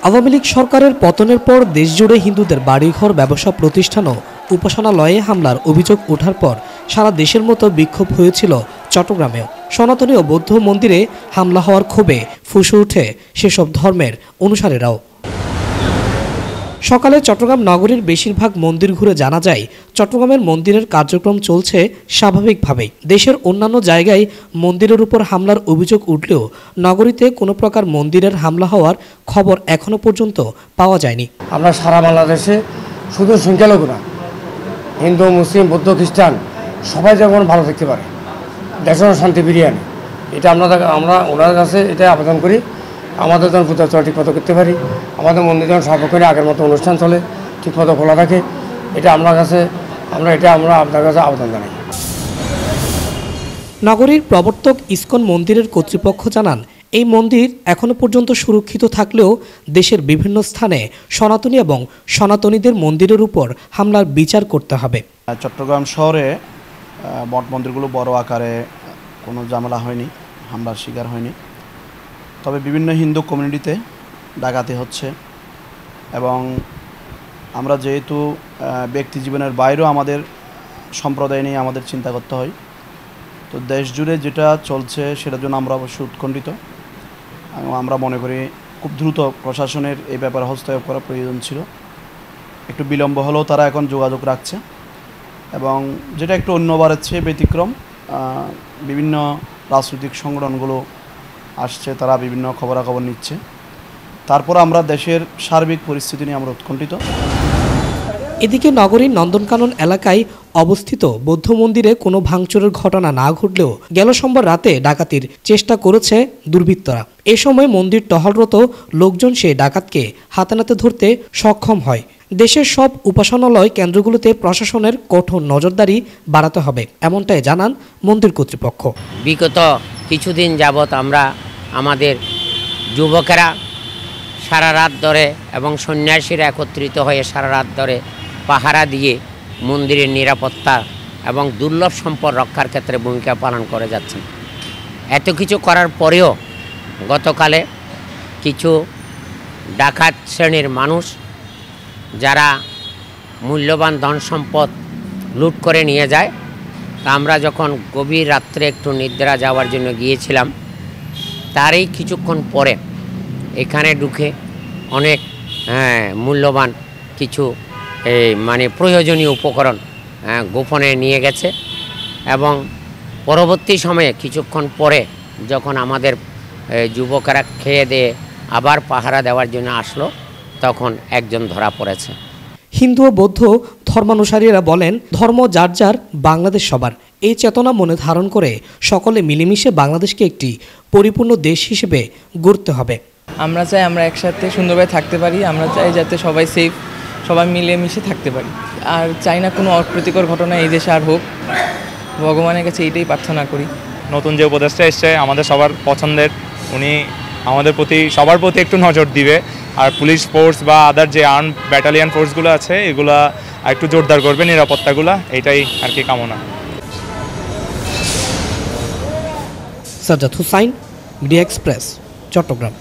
আওয়ামী লীগ সরকারের পতনের পর দেশজুড়ে হিন্দুদের বাড়িঘর, ব্যবসা প্রতিষ্ঠান ও উপাসনালয়ে হামলার অভিযোগ ওঠার পর সারা দেশের মতো বিক্ষোভ হয়েছিল চট্টগ্রামেও। সনাতনী ও বৌদ্ধ মন্দিরে হামলা হওয়ার ক্ষোভে ফুঁসে ওঠে সেসব ধর্মের অনুসারীরাও। সকালে চট্টগ্রাম নগরীর বেশিরভাগ মন্দির ঘুরে জানা যায়, চট্টগ্রামের মন্দিরের কার্যক্রম চলছে স্বাভাবিকভাবেই। দেশের অন্যান্য জায়গায় মন্দিরের উপর হামলার অভিযোগ উঠলেও নগরীতে কোনো প্রকার মন্দিরের হামলা হওয়ার খবর এখনো পর্যন্ত পাওয়া যায়নি। আমরা সারা বাংলাদেশে শুধু সংখ্যালঘু না, হিন্দু, মুসলিম, বৌদ্ধ, খ্রিস্টান সবাই যেমন ভালো থাকতে পারে, দেশের শান্তি ফিরিয়ে আনে, এটা আমরা ওনার কাছে এটাই আবেদন করি। আমাদের যেন পূজা চলা ঠিকমতো করতে পারি, আমাদের মন্দির যেন সার্বক্ষণিক আগের মতো অনুষ্ঠান চলে, ঠিকমতো খোলা থাকে, এটা আমরা আপনার কাছে আবেদন জানাই। নগরীর প্রবর্তক ইসকন মন্দিরের কর্তৃপক্ষ জানান, এই মন্দির এখনো পর্যন্ত সুরক্ষিত থাকলেও দেশের বিভিন্ন স্থানে সনাতনী এবং সনাতনীদের মন্দিরের উপর হামলার বিচার করতে হবে। চট্টগ্রাম শহরে মঠ মন্দিরগুলো বড় আকারে কোনো ঝামেলা হয়নি, হামলার শিকার হয়নি। তবে বিভিন্ন হিন্দু কমিউনিটিতে ডাকাতি হচ্ছে এবং আমরা যেহেতু ব্যক্তি জীবনের বাইরেও আমাদের সম্প্রদায় নিয়ে আমাদের চিন্তা করতে হয়, তো দেশ জুড়ে যেটা চলছে সেটার জন্য আমরা অবশ্যই উৎকণ্ঠিত। আমরা মনে করি খুব দ্রুত প্রশাসনের এই ব্যাপারে হস্তক্ষেপ করা প্রয়োজন ছিল। একটু বিলম্ব হলেও তারা এখন যোগাযোগ রাখছে এবং যেটা একটু অন্যবারের চেয়ে ব্যতিক্রম, বিভিন্ন রাজনৈতিক সংগঠনগুলো আসছে, তারা বিভিন্ন খবরাখবর নিচ্ছে। তারপর আমরা দেশের সার্বিক পরিস্থিতি নিয়ে আমরা উৎকণ্ঠিত। এদিকে নগরীর নন্দনকানন এলাকায় অবস্থিত বৌদ্ধ মন্দিরে কোনো ভাঙচুরের ঘটনা না ঘটলেও গেল সোমবার রাতে ডাকাতির চেষ্টা করেছে দুর্বৃত্তরা। এ সময় মন্দির টহলরত লোকজন সেই ডাকাতকে হাতে নাতে ধরতে সক্ষম হয়। দেশের সব উপাসনালয় কেন্দ্রগুলোতে প্রশাসনের কঠোর নজরদারি বাড়াতে হবে, এমনটাই জানান মন্দির কর্তৃপক্ষ। বিগত কিছুদিন যাবৎ আমরা আমাদের যুবকেরা সারা রাত ধরে এবং সন্ন্যাসীরা একত্রিত হয়ে সারা রাত ধরে পাহারা দিয়ে মন্দিরের নিরাপত্তা এবং দুর্লভ সম্পদ রক্ষার ক্ষেত্রে ভূমিকা পালন করে যাচ্ছেন। এত কিছু করার পরেও গতকালে কিছু ডাকাত শ্রেণীর মানুষ যারা মূল্যবান ধন সম্পদ লুট করে নিয়ে যায়, তা আমরা যখন গভীর রাত্রে একটু নিদ্রা যাওয়ার জন্য গিয়েছিলাম, তারই কিছুক্ষণ পরে এখানে ঢুকে অনেক মূল্যবান কিছু প্রয়োজনীয় উপকরণ গোপনে নিয়ে গেছে এবং পরবর্তী সময়ে কিছুক্ষণ পরে যখন আমাদের যুবকেরা খেয়ে দিয়ে আবার পাহারা দেওয়ার জন্য আসলো, তখন একজন ধরা পড়েছে। হিন্দু ও বৌদ্ধ ধর্মানুসারীরা বলেন, ধর্ম যার যার, বাংলাদেশ সবার। এই চেতনা মনে ধারণ করে সকলে মিলেমিশে বাংলাদেশকে একটি পরিপূর্ণ দেশ হিসেবে গড়তে হবে। আমরা চাই আমরা একসাথে সুন্দরভাবে থাকতে পারি, আমরা চাই যাতে সবাই সেফ, সবাই মিলেমিশে থাকতে পারি। আর চাই না কোনো অপ্রীতিকর ঘটনা এই দেশে আর হোক, ভগবানের কাছে এইটাই প্রার্থনা করি। নতুন যে উপদেষ্টা এসছে আমাদের সবার পছন্দের, উনি আমাদের সবার প্রতি একটু নজর দিবে, আর পুলিশ ফোর্স বা আদার যে আর্ম ব্যাটালিয়ান ফোর্সগুলো আছে এগুলা একটু জোরদার করবে নিরাপত্তাগুলো, এটাই আর কি কামনা। Sajjad Hussain, media express, Chittagong.